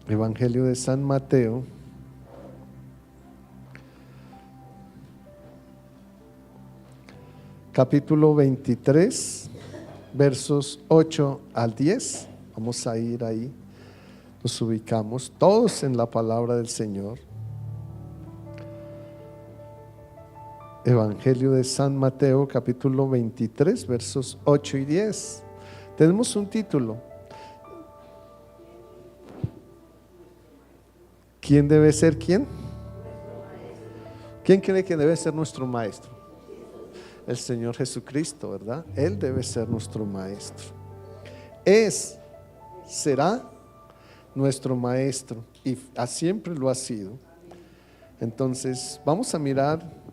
Evangelio de San Mateo, capítulo 23, versos 8 al 10. Vamos a ir ahí, nos ubicamos todos en la palabra del Señor. Evangelio de San Mateo, capítulo 23, versos 8 y 10. Tenemos un título: ¿quién debe ser quién? ¿Quién cree que debe ser nuestro maestro? El Señor Jesucristo, ¿verdad? Él debe ser nuestro maestro. Será nuestro maestro y siempre lo ha sido. Entonces, vamos a mirar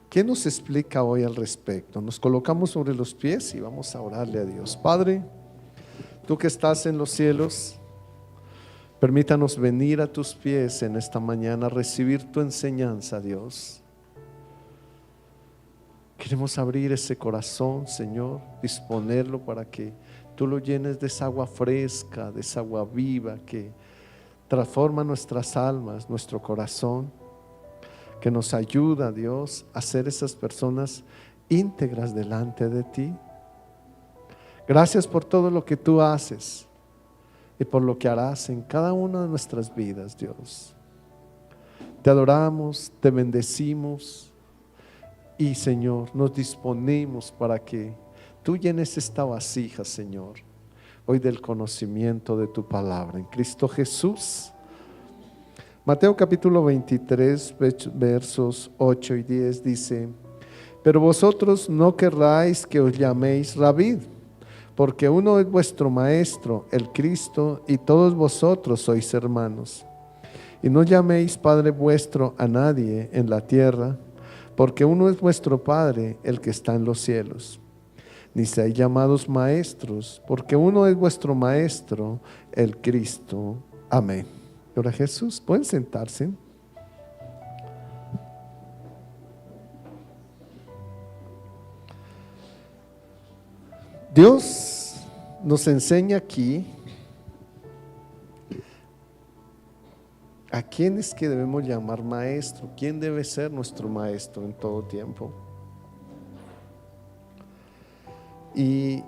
¿qué nos explica hoy al respecto? Nos colocamos sobre los pies y vamos a orarle a Dios. Padre, tú que estás en los cielos, permítanos venir a tus pies en esta mañana a recibir tu enseñanza, Dios. Queremos abrir ese corazón, Señor, disponerlo para que tú lo llenes de esa agua fresca, de esa agua viva que transforma nuestras almas, nuestro corazón, que nos ayuda, Dios, a ser esas personas íntegras delante de ti. Gracias por todo lo que tú haces y por lo que harás en cada una de nuestras vidas, Dios. Te adoramos, te bendecimos y, Señor, nos disponemos para que tú llenes esta vasija, Señor, hoy del conocimiento de tu palabra. En Cristo Jesús. Mateo capítulo 23, versos 8 y 10 dice: pero vosotros no querráis que os llaméis Rabí, porque uno es vuestro maestro, el Cristo, y todos vosotros sois hermanos. Y no llaméis Padre vuestro a nadie en la tierra, porque uno es vuestro Padre, el que está en los cielos. Ni seáis llamados maestros, porque uno es vuestro Maestro, el Cristo. Amén. Ahora Jesús, pueden sentarse. Dios nos enseña aquí a quién es que debemos llamar maestro, quién debe ser nuestro maestro en todo tiempo. Y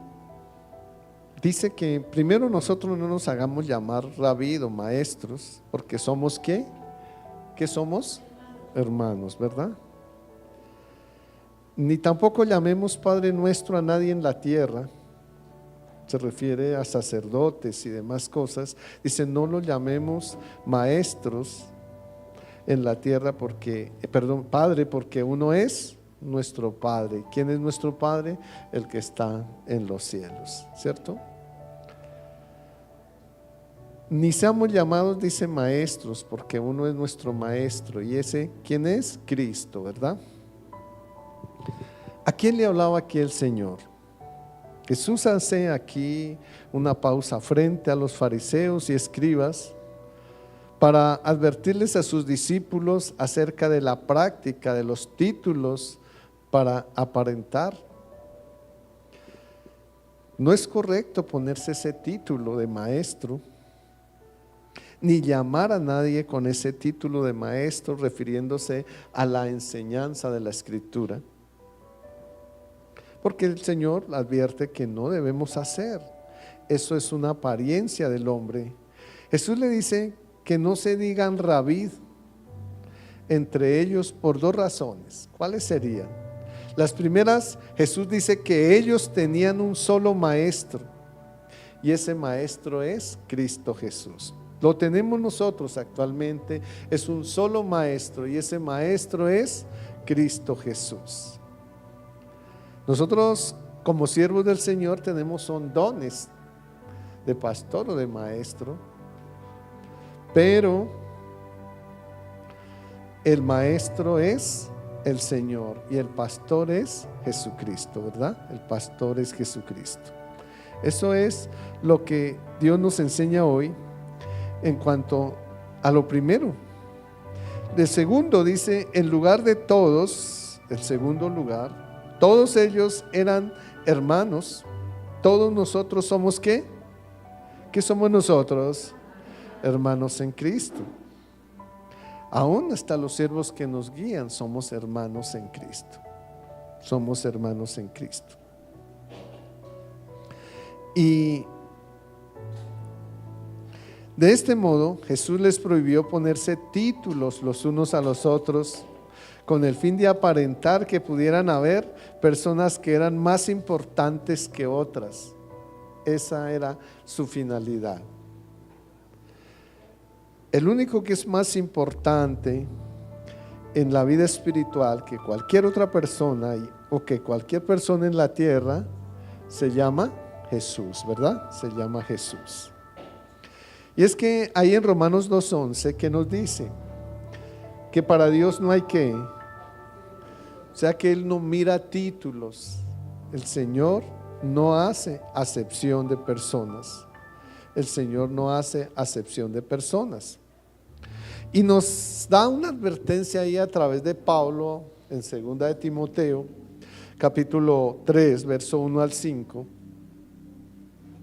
dice que primero nosotros no nos hagamos llamar rabí o maestros, porque somos ¿qué? ¿Qué somos? Hermanos, ¿verdad? Ni tampoco llamemos Padre nuestro a nadie en la tierra. Se refiere a sacerdotes y demás cosas. Dice, no los llamemos maestros en la tierra Padre, porque uno es nuestro Padre. ¿Quién es nuestro Padre? El que está en los cielos, ¿cierto? Ni seamos llamados, dice, maestros, porque uno es nuestro maestro. ¿Y ese quién es? Cristo, ¿verdad? ¿A quién le hablaba aquí el Señor? Jesús hace aquí una pausa frente a los fariseos y escribas para advertirles a sus discípulos acerca de la práctica de los títulos para aparentar. No es correcto ponerse ese título de maestro, ni llamar a nadie con ese título de maestro refiriéndose a la enseñanza de la Escritura, porque el Señor advierte que no debemos hacer. Eso es una apariencia del hombre. Jesús le dice que no se digan rabí entre ellos por dos razones. ¿Cuáles serían? Las primeras, Jesús dice que ellos tenían un solo maestro, y ese maestro es Cristo Jesús. Lo tenemos nosotros actualmente, es un solo maestro, y ese maestro es Cristo Jesús. Nosotros como siervos del Señor son dones de pastor o de maestro, pero el maestro es el Señor y el pastor es Jesucristo, ¿verdad? El pastor es Jesucristo. Eso es lo que Dios nos enseña hoy en cuanto a lo primero. El segundo dice, en lugar de todos, el segundo lugar, todos ellos eran hermanos. Todos nosotros somos ¿qué? ¿Qué somos nosotros? hermanos en Cristo. Aún hasta los siervos que nos guían somos hermanos en Cristo. Somos hermanos en Cristo. Y de este modo Jesús les prohibió ponerse títulos los unos a los otros, con el fin de aparentar que pudieran haber personas que eran más importantes que otras. Esa era su finalidad. El único que es más importante en la vida espiritual que cualquier otra persona o que cualquier persona en la tierra se llama Jesús, ¿verdad? Se llama Jesús. Y es que ahí en Romanos 2:11 que nos dice que para Dios no hay que, o sea que Él no mira títulos. El Señor no hace acepción de personas. El Señor no hace acepción de personas. Y nos da una advertencia ahí a través de Pablo en 2 de Timoteo, capítulo 3, verso 1 al 5.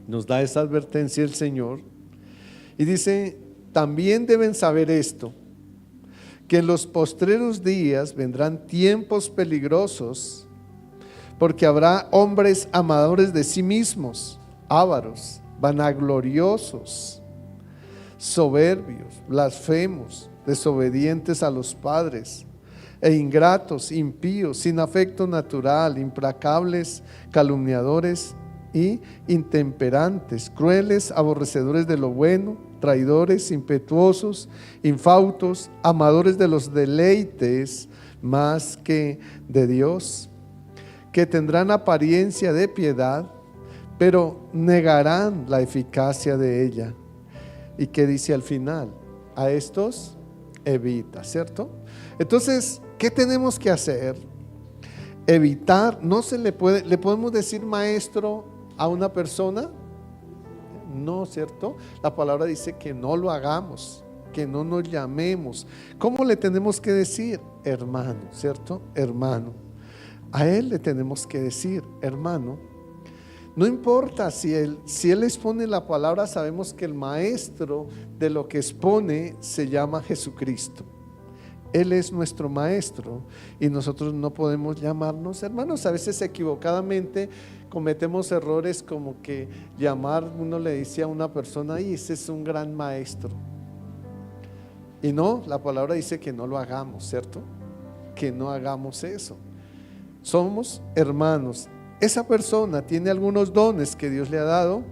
Nos da esa advertencia el Señor. Y dice, también deben saber esto, que en los postreros días vendrán tiempos peligrosos, porque habrá hombres amadores de sí mismos, ávaros, vanagloriosos, soberbios, blasfemos, desobedientes a los padres, e ingratos, impíos, sin afecto natural, implacables, calumniadores y intemperantes, crueles, aborrecedores de lo bueno, traidores, impetuosos, infautos, amadores de los deleites más que de Dios, que tendrán apariencia de piedad, pero negarán la eficacia de ella. ¿Y qué dice al final? A estos evita, ¿cierto? Entonces, ¿qué tenemos que hacer? Evitar. No se le podemos decir maestro a una persona, no, ¿cierto? La palabra dice que no lo hagamos, que no nos llamemos. ¿Cómo le tenemos que decir? Hermano, ¿cierto? Hermano. A él le tenemos que decir hermano. No importa si él expone la palabra, sabemos que el maestro de lo que expone se llama Jesucristo. Él es nuestro maestro y nosotros no podemos llamarnos hermanos. A veces equivocadamente cometemos errores como que uno le dice a una persona, y ese es un gran maestro. Y no, la palabra dice que no lo hagamos, ¿cierto? Que no hagamos eso. Somos hermanos. Esa persona tiene algunos dones que Dios le ha dado,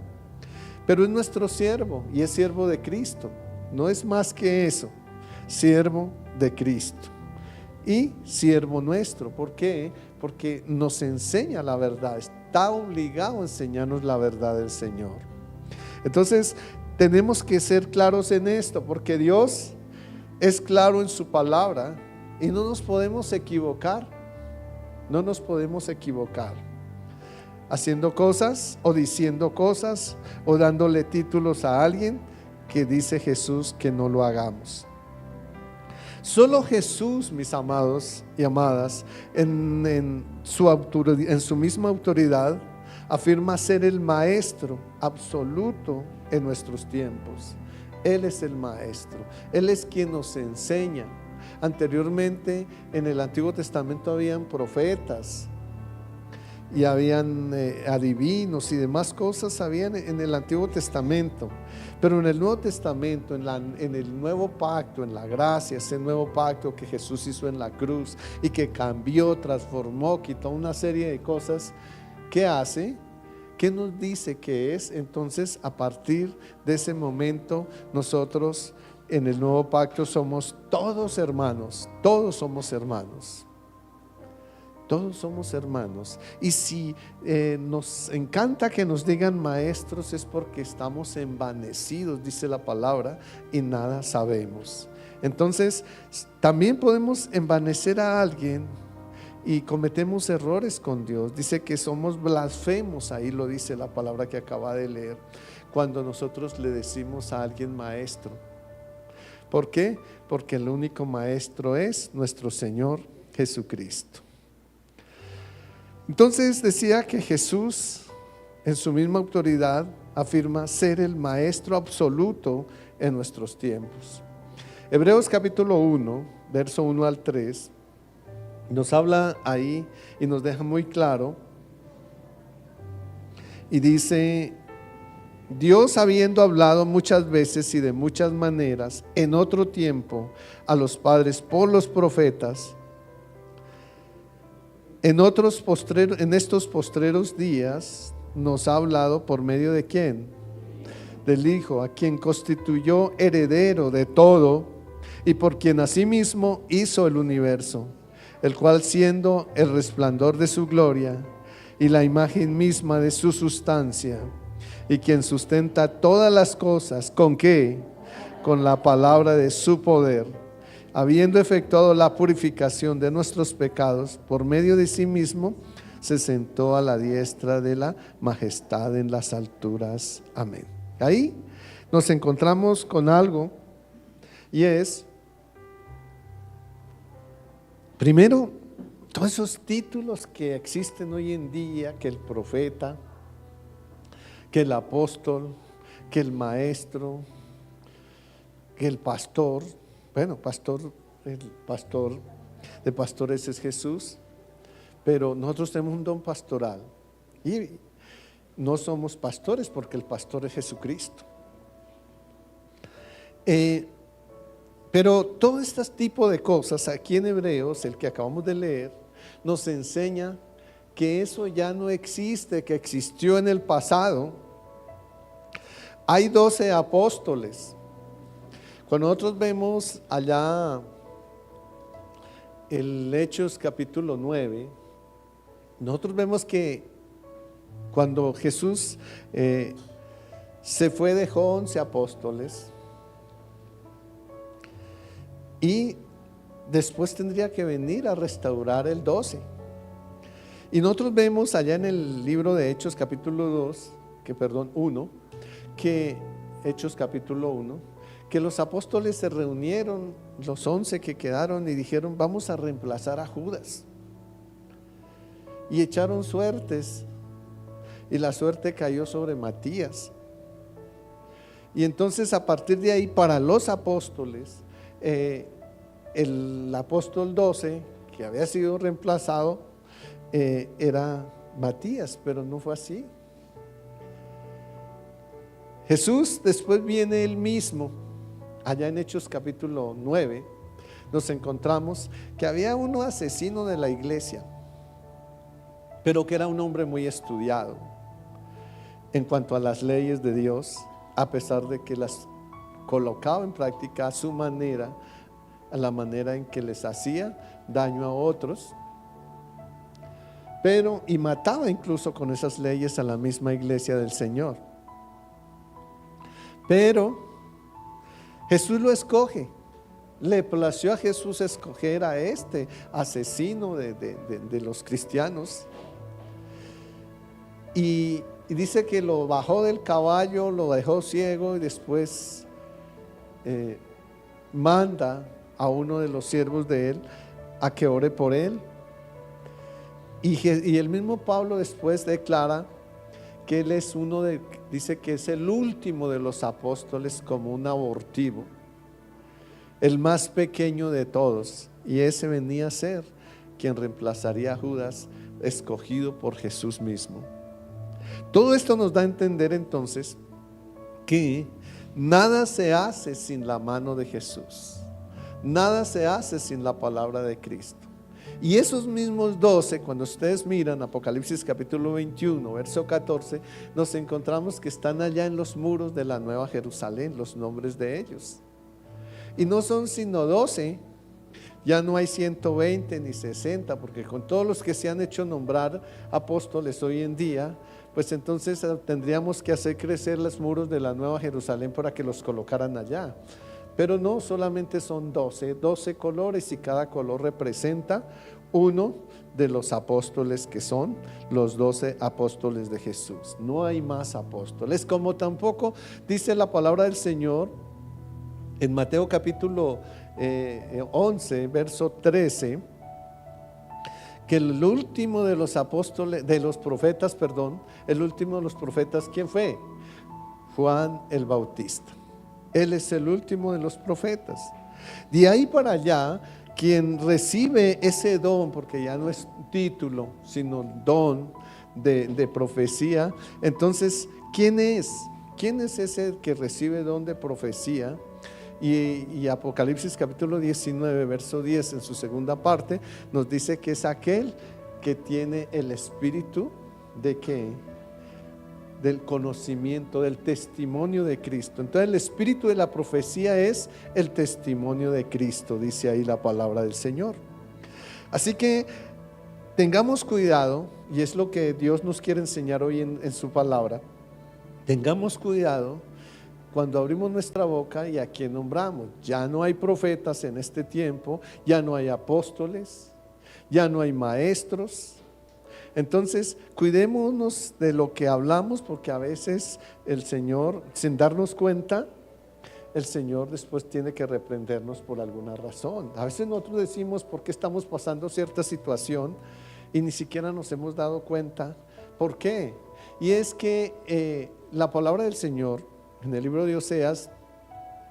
pero es nuestro siervo y es siervo de Cristo. No es más que eso, siervo de Cristo y siervo nuestro. ¿Por qué? Porque nos enseña la verdad, está obligado a enseñarnos la verdad del Señor. Entonces tenemos que ser claros en esto, porque Dios es claro en su palabra y no nos podemos equivocar. No nos podemos equivocar haciendo cosas o diciendo cosas o dándole títulos a alguien que dice Jesús que no lo hagamos. Solo Jesús, mis amados y amadas, en su misma autoridad, afirma ser el maestro absoluto en nuestros tiempos. Él es el maestro, Él es quien nos enseña. Anteriormente en el Antiguo Testamento habían profetas y habían adivinos y demás cosas habían en el Antiguo Testamento, pero en el Nuevo Testamento, en el nuevo pacto, en la gracia, ese nuevo pacto que Jesús hizo en la cruz y que cambió, transformó, quitó una serie de cosas, ¿qué hace? ¿Qué nos dice que es? Entonces, a partir de ese momento, nosotros en el nuevo pacto somos todos hermanos, todos somos hermanos. Todos somos hermanos. Y si nos encanta que nos digan maestros, es porque estamos envanecidos, dice la palabra, y nada sabemos. Entonces, también podemos envanecer a alguien y cometemos errores con Dios. Dice que somos blasfemos, ahí lo dice la palabra que acaba de leer, cuando nosotros le decimos a alguien maestro. ¿Por qué? Porque el único maestro es nuestro Señor Jesucristo. Entonces decía que Jesús, en su misma autoridad, afirma ser el maestro absoluto en nuestros tiempos. Hebreos capítulo 1, verso 1 al 3, nos habla ahí y nos deja muy claro. Y dice: Dios, habiendo hablado muchas veces y de muchas maneras en otro tiempo a los padres por los profetas, en estos postreros días nos ha hablado por medio de ¿quién? Del Hijo, a quien constituyó heredero de todo y por quien asimismo hizo el universo, el cual, siendo el resplandor de su gloria y la imagen misma de su sustancia, y quien sustenta todas las cosas, ¿con qué? Con la palabra de su poder, habiendo efectuado la purificación de nuestros pecados por medio de sí mismo, se sentó a la diestra de la majestad en las alturas. Amén. Ahí nos encontramos con algo, y es, primero, todos esos títulos que existen hoy en día, que el profeta, que el apóstol, que el maestro, que el pastor. Bueno, el pastor de pastores es Jesús, pero nosotros tenemos un don pastoral y no somos pastores porque el pastor es Jesucristo. Pero todo este tipo de cosas aquí en Hebreos, el que acabamos de leer, nos enseña que eso ya no existe, que existió en el pasado. Hay 12 apóstoles. Cuando nosotros vemos allá el Hechos capítulo 9, nosotros vemos que cuando Jesús se fue, dejó 11 apóstoles y después tendría que venir a restaurar el 12. Y nosotros vemos allá en el libro de Hechos capítulo 1, que Hechos capítulo 1, que los apóstoles se reunieron, los 11 que quedaron, y dijeron: vamos a reemplazar a Judas. Y echaron suertes, y la suerte cayó sobre Matías. Y entonces, a partir de ahí, para los apóstoles, el apóstol 12, que había sido reemplazado, era Matías, pero no fue así. Jesús después viene él mismo. Allá en Hechos capítulo 9 nos encontramos que había un asesino de la iglesia, pero que era un hombre muy estudiado en cuanto a las leyes de Dios, a pesar de que las colocaba en práctica a su manera, a la manera en que les hacía daño a otros, y mataba incluso con esas leyes a la misma iglesia del Señor. Pero Jesús lo escoge. Le plació a Jesús escoger a este asesino de los cristianos, y dice que lo bajó del caballo, lo dejó ciego, y después manda a uno de los siervos de él a que ore por él. Y el mismo Pablo después declara que él es dice que es el último de los apóstoles, como un abortivo, el más pequeño de todos, y ese venía a ser quien reemplazaría a Judas, escogido por Jesús mismo. Todo esto nos da a entender entonces que nada se hace sin la mano de Jesús, nada se hace sin la palabra de Cristo. Y esos mismos 12, cuando ustedes miran Apocalipsis capítulo 21, verso 14, nos encontramos que están allá en los muros de la Nueva Jerusalén, los nombres de ellos. Y no son sino 12, ya no hay 120 ni 60, porque con todos los que se han hecho nombrar apóstoles hoy en día, pues entonces tendríamos que hacer crecer los muros de la Nueva Jerusalén para que los colocaran allá. Pero no, solamente son 12 colores, y cada color representa uno de los apóstoles, que son los 12 apóstoles de Jesús. No hay más apóstoles, como tampoco dice la palabra del Señor en Mateo capítulo 11, verso 13, que el último de los apóstoles, el último de los profetas, ¿quién fue? Juan el Bautista. Él es el último de los profetas. De ahí para allá, quien recibe ese don, porque ya no es título, sino don de profecía. Entonces, ¿quién es? ¿Quién es ese que recibe don de profecía? Y Apocalipsis capítulo 19, verso 10, en su segunda parte, nos dice que es aquel que tiene el espíritu de ¿qué? Del conocimiento, del testimonio de Cristo. Entonces el espíritu de la profecía es el testimonio de Cristo, dice ahí la palabra del Señor. Así que tengamos cuidado, y es lo que Dios nos quiere enseñar hoy en su palabra. Tengamos cuidado cuando abrimos nuestra boca y a quien nombramos. Ya no hay profetas en este tiempo, ya no hay apóstoles, ya no hay maestros. Entonces, cuidémonos de lo que hablamos, porque a veces el Señor, sin darnos cuenta, el Señor después tiene que reprendernos por alguna razón. A veces nosotros decimos por qué estamos pasando cierta situación y ni siquiera nos hemos dado cuenta por qué. Y es que la palabra del Señor en el libro de Oseas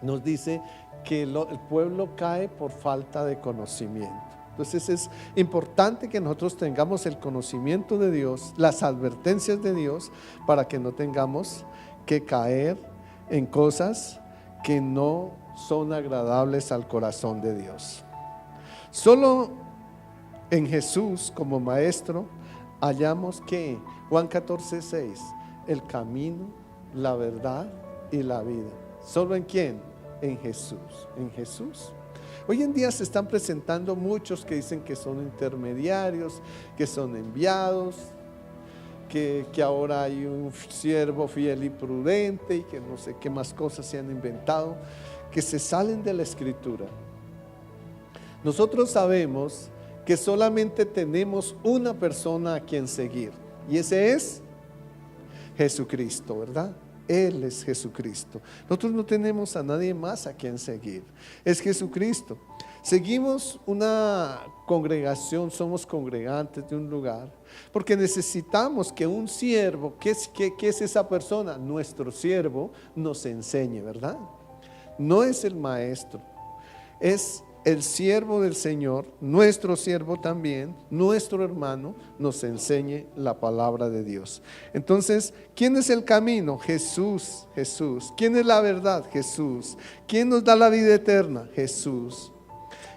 nos dice que el pueblo cae por falta de conocimiento. Entonces es importante que nosotros tengamos el conocimiento de Dios, las advertencias de Dios, para que no tengamos que caer en cosas que no son agradables al corazón de Dios. Solo en Jesús como maestro hallamos que Juan 14:6, el camino, la verdad y la vida. ¿Solo en quién? En Jesús. En Jesús. Hoy en día se están presentando muchos que dicen que son intermediarios, que son enviados, que ahora hay un siervo fiel y prudente y que no sé qué más cosas se han inventado, que se salen de la Escritura. Nosotros sabemos que solamente tenemos una persona a quien seguir, y ese es Jesucristo, ¿verdad? Él es Jesucristo. Nosotros no tenemos a nadie más a quien seguir. Es Jesucristo. Seguimos una congregación, somos congregantes de un lugar, porque necesitamos que un siervo, ¿qué es esa persona? Nuestro siervo nos enseñe, ¿verdad? No es el maestro, es el siervo del Señor, nuestro siervo también, nuestro hermano, nos enseñe la palabra de Dios. Entonces, ¿quién es el camino? Jesús, Jesús. ¿Quién es la verdad? Jesús. ¿Quién nos da la vida eterna? Jesús.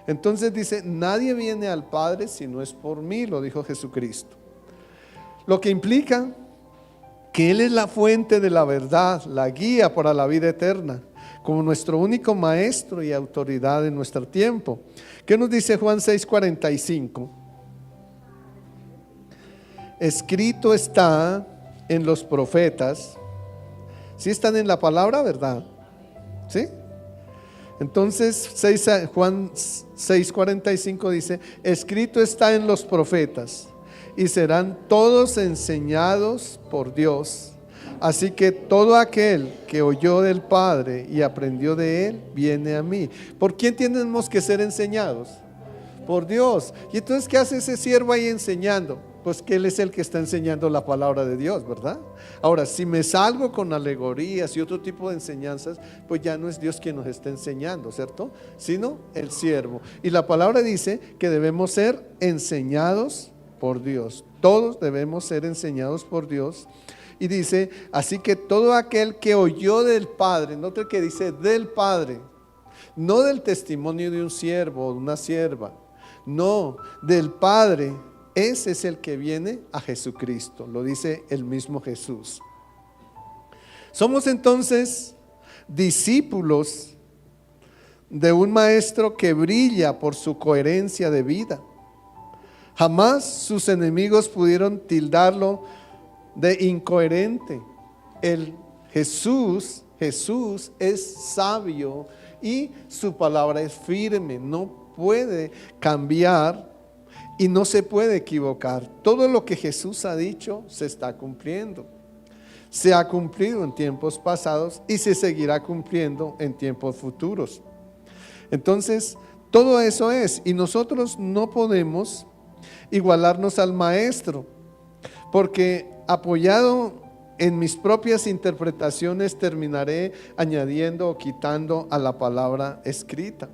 Entonces dice, nadie viene al Padre si no es por mí, lo dijo Jesucristo. Lo que implica que Él es la fuente de la verdad, la guía para la vida eterna, como nuestro único maestro y autoridad en nuestro tiempo. ¿Qué nos dice Juan 6:45? Escrito está en los profetas. ¿Sí están en la palabra, verdad? ¿Sí? Entonces Juan 6:45 dice, escrito está en los profetas y serán todos enseñados por Dios. Así que todo aquel que oyó del Padre y aprendió de Él, viene a mí. ¿Por quién tenemos que ser enseñados? Por Dios. ¿Y entonces qué hace ese siervo ahí enseñando? Pues que Él es el que está enseñando la palabra de Dios, ¿verdad? Ahora, si me salgo con alegorías y otro tipo de enseñanzas, pues ya no es Dios quien nos está enseñando, ¿cierto? Sino el siervo. Y la palabra dice que debemos ser enseñados por Dios. Todos debemos ser enseñados por Dios. Y dice, así que todo aquel que oyó del Padre, no el que dice del Padre, no del testimonio de un siervo o de una sierva, no, del Padre, ese es el que viene a Jesucristo, lo dice el mismo Jesús. Somos entonces discípulos de un maestro que brilla por su coherencia de vida. Jamás sus enemigos pudieron tildarlo de incoherente. Jesús es sabio y su palabra es firme, no puede cambiar y no se puede equivocar. Todo lo que Jesús ha dicho se está cumpliendo. Se ha cumplido en tiempos pasados y se seguirá cumpliendo en tiempos futuros. Entonces, todo eso es, y nosotros no podemos igualarnos al maestro, porque apoyado en mis propias interpretaciones terminaré añadiendo o quitando a la palabra escrita.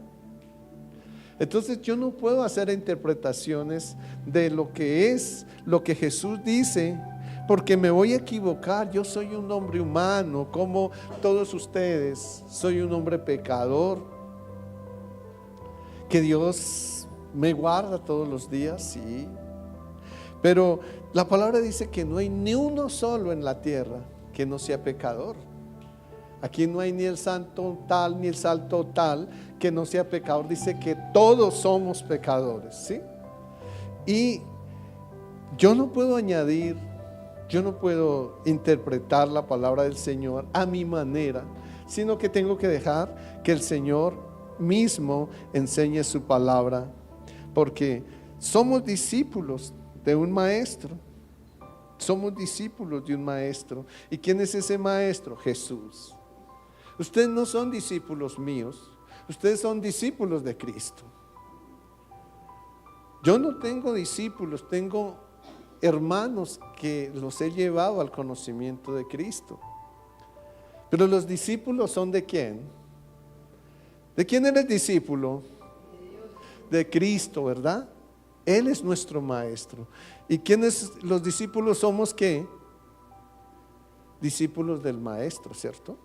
Entonces yo no puedo hacer interpretaciones de lo que es, lo que Jesús dice, porque me voy a equivocar. Yo soy un hombre humano, como todos ustedes. Soy un hombre pecador, que Dios me guarda todos los días, sí. Pero la palabra dice que no hay ni uno solo en la tierra que no sea pecador. Aquí no hay ni el santo tal ni el santo tal que no sea pecador. Dice que todos somos pecadores, ¿sí? Y yo no puedo añadir, yo no puedo interpretar la palabra del Señor a mi manera, sino que tengo que dejar que el Señor mismo enseñe su palabra, porque somos discípulos de un maestro. Somos discípulos de un maestro. ¿Y quién es ese maestro? Jesús. Ustedes no son discípulos míos, ustedes son discípulos de Cristo. Yo no tengo discípulos, tengo hermanos que los he llevado al conocimiento de Cristo. Pero los discípulos son ¿de quién? ¿De quién eres discípulo? De Cristo, ¿verdad? Él es nuestro maestro. ¿Y quiénes los discípulos somos qué? Discípulos del maestro, ¿cierto?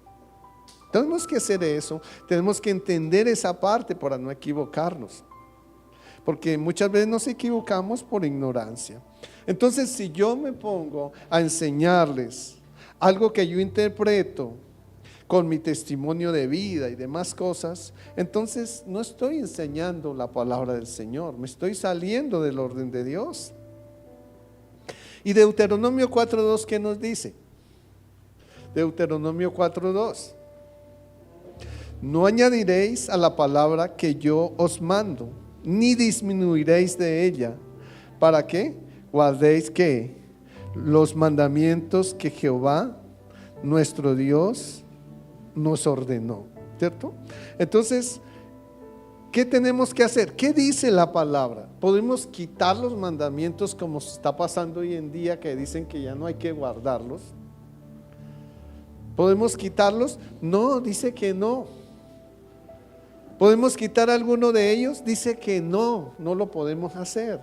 Tenemos que hacer eso, tenemos que entender esa parte para no equivocarnos, porque muchas veces nos equivocamos por ignorancia. Entonces, si yo me pongo a enseñarles algo que yo interpreto con mi testimonio de vida y demás cosas, entonces no estoy enseñando la palabra del Señor, me estoy saliendo del orden de Dios. Y Deuteronomio 4:2, ¿qué nos dice? Deuteronomio 4:2: no añadiréis a la palabra que yo os mando, ni disminuiréis de ella. ¿Para qué? Guardéis ¿qué? Los mandamientos que Jehová nuestro Dios nos ordenó, ¿cierto? Entonces, ¿qué tenemos que hacer? ¿Qué dice la palabra? ¿Podemos quitar los mandamientos como está pasando hoy en día, que dicen que ya no hay que guardarlos? ¿Podemos quitarlos? No, dice que no. ¿Podemos quitar alguno de ellos? Dice que no, no lo podemos hacer.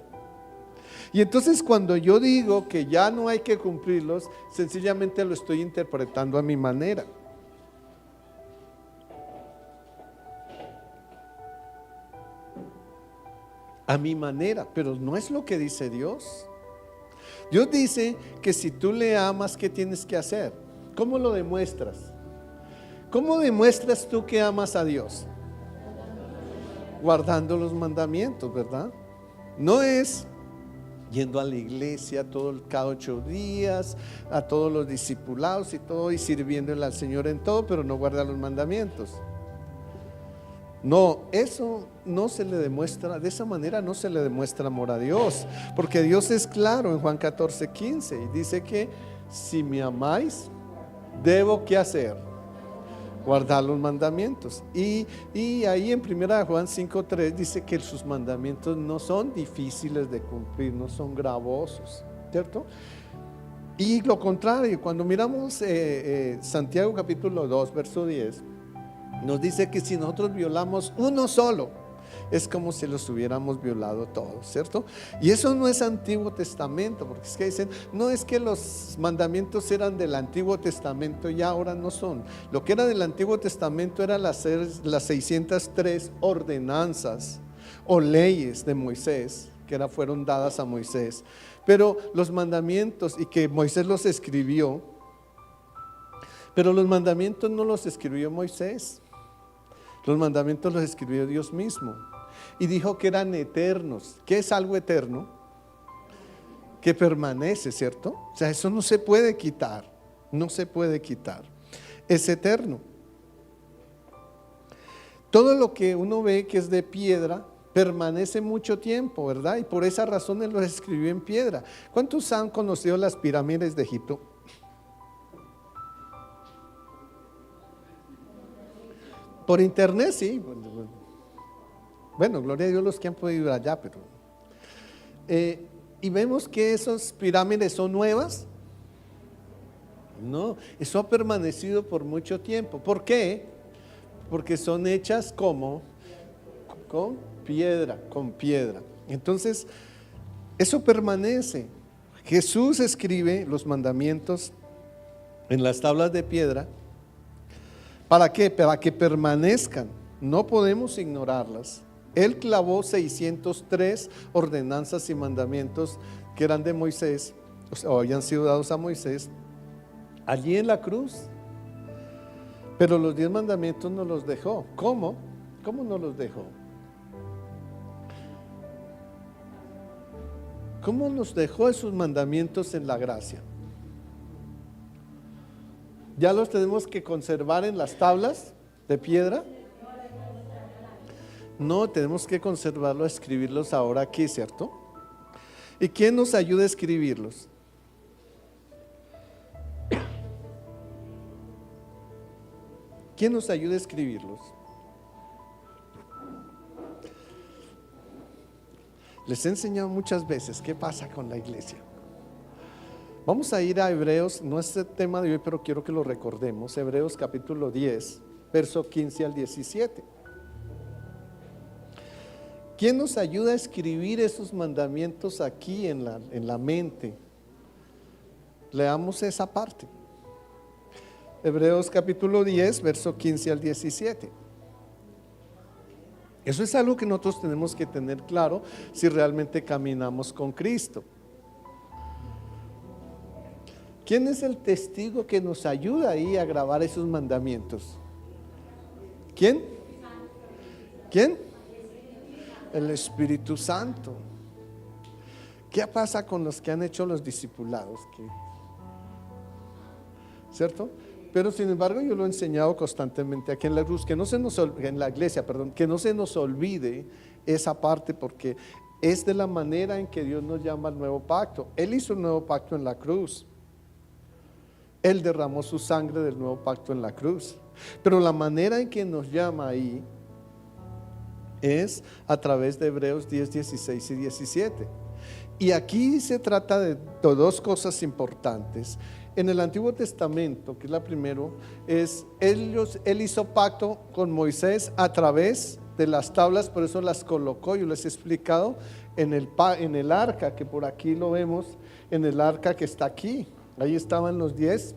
Y entonces cuando yo digo que ya no hay que cumplirlos, sencillamente lo estoy interpretando a mi manera. A mi manera, pero no es lo que dice Dios. Dios dice que si tú le amas, ¿qué tienes que hacer? ¿Cómo lo demuestras? ¿Cómo demuestras tú que amas a Dios? Guardando los mandamientos, ¿verdad? No es yendo a la iglesia cada 8 días, a todos los discipulados y todo, y sirviéndole al Señor en todo, pero no guarda los mandamientos. No, eso no se le demuestra, de esa manera no se le demuestra amor a Dios, porque Dios es claro en Juan 14:15 y dice que si me amáis, debo ¿qué hacer? Guardar los mandamientos. Y ahí en 1 Juan 5:3 dice que sus mandamientos no son difíciles de cumplir, no son gravosos, ¿cierto? Y lo contrario, cuando miramos Santiago capítulo 2 verso 10, nos dice que si nosotros violamos uno solo, es como si los hubiéramos violado todos, ¿cierto? Y eso no es Antiguo Testamento, porque es que dicen, no, es que los mandamientos eran del Antiguo Testamento y ahora no son. Lo que era del Antiguo Testamento eran las 603 ordenanzas o leyes de Moisés, que fueron dadas a Moisés. Pero los mandamientos, y que Moisés los escribió, pero los mandamientos no los escribió Moisés. Los mandamientos los escribió Dios mismo. Y dijo que eran eternos. ¿Qué es algo eterno? Que permanece, ¿cierto? O sea, eso no se puede quitar. No se puede quitar. Es eterno. Todo lo que uno ve que es de piedra permanece mucho tiempo, ¿verdad? Y por esa razón Él los escribió en piedra. ¿Cuántos han conocido las pirámides de Egipto? Por internet, sí. Bueno, gloria a Dios los que han podido ir allá, pero y vemos que esas pirámides son nuevas. No, eso ha permanecido por mucho tiempo. ¿Por qué? Porque son hechas como con piedra, con piedra. Entonces, eso permanece. Jesús escribe los mandamientos en las tablas de piedra. ¿Para qué? Para que permanezcan. No podemos ignorarlas. Él clavó 603 ordenanzas y mandamientos que eran de Moisés, o habían sido dados a Moisés, allí en la cruz. Pero los 10 mandamientos no los dejó. ¿Cómo? ¿Cómo no los dejó? ¿Cómo nos dejó esos mandamientos en la gracia? ¿Ya los tenemos que conservar en las tablas de piedra? No, tenemos que conservarlos, escribirlos ahora aquí, ¿cierto? ¿Y quién nos ayuda a escribirlos? ¿Quién nos ayuda a escribirlos? Les he enseñado muchas veces qué pasa con la iglesia. Vamos a ir a Hebreos, no es el tema de hoy, pero quiero que lo recordemos. Hebreos capítulo 10, verso 15 al 17. ¿Quién nos ayuda a escribir esos mandamientos aquí en la mente? Leamos esa parte. Hebreos capítulo 10, verso 15 al 17. Eso es algo que nosotros tenemos que tener claro si realmente caminamos con Cristo. ¿Quién es el testigo que nos ayuda ahí a grabar esos mandamientos? ¿Quién? ¿Quién? El Espíritu Santo. ¿Qué pasa con los que han hecho los discipulados? ¿Cierto? Pero sin embargo yo lo he enseñado constantemente aquí en la cruz, que no se nos en la iglesia, perdón, que no se nos olvide esa parte, porque es de la manera en que Dios nos llama al nuevo pacto. Él hizo un nuevo pacto en la cruz. Él derramó su sangre del nuevo pacto en la cruz. Pero la manera en que nos llama ahí es a través de Hebreos 10, 16 y 17. Y aquí se trata de dos cosas importantes. En el Antiguo Testamento, que es la primero, él hizo pacto con Moisés a través de las tablas, por eso las colocó. Yo les he explicado en el arca, que por aquí lo vemos, en el arca que está aquí. Ahí estaban los 10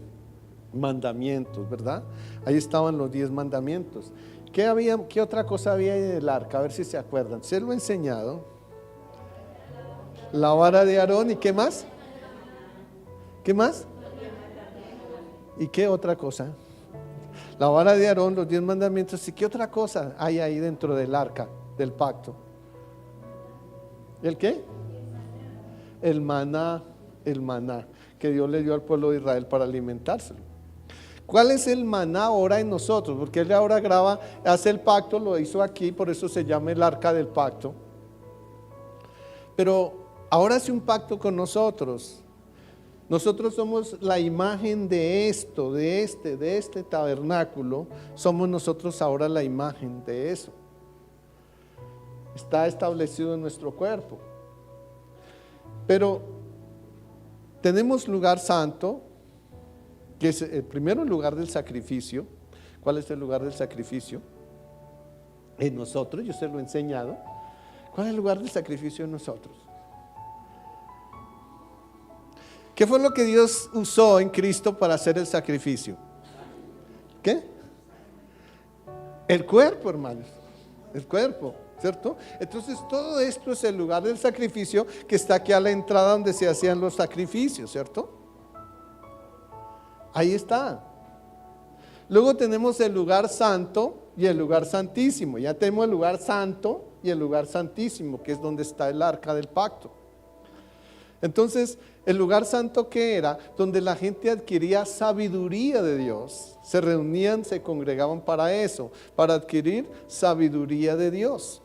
mandamientos, ¿verdad? Ahí estaban los 10 mandamientos. ¿Qué otra cosa había en el arca? A ver si se acuerdan. Se lo he enseñado. La vara de Aarón, ¿y qué más? ¿Qué más? ¿Y qué otra cosa? La vara de Aarón, los 10 mandamientos. ¿Y qué otra cosa hay ahí dentro del arca, del pacto? ¿El qué? El maná que Dios le dio al pueblo de Israel para alimentárselo. ¿Cuál es el maná ahora en nosotros? Porque Él ahora hace el pacto, lo hizo aquí, por eso se llama el arca del pacto. Pero ahora hace un pacto con nosotros. Nosotros somos la imagen de esto, de este tabernáculo. Somos nosotros ahora la imagen de eso. Está establecido en nuestro cuerpo. Pero tenemos lugar santo, que es el primero lugar del sacrificio. ¿Cuál es el lugar del sacrificio? En nosotros, yo se lo he enseñado. ¿Cuál es el lugar del sacrificio en nosotros? ¿Qué fue lo que Dios usó en Cristo para hacer el sacrificio? ¿Qué? El cuerpo, hermanos. El cuerpo, ¿cierto? Entonces todo esto es el lugar del sacrificio que está aquí a la entrada donde se hacían los sacrificios, ¿cierto? Ahí está. Luego tenemos el lugar santo y el lugar santísimo. Ya tenemos el lugar santo y el lugar santísimo, que es donde está el arca del pacto. Entonces, el lugar santo, ¿qué era? Donde la gente adquiría sabiduría de Dios. Se reunían, se congregaban para eso, para adquirir sabiduría de Dios.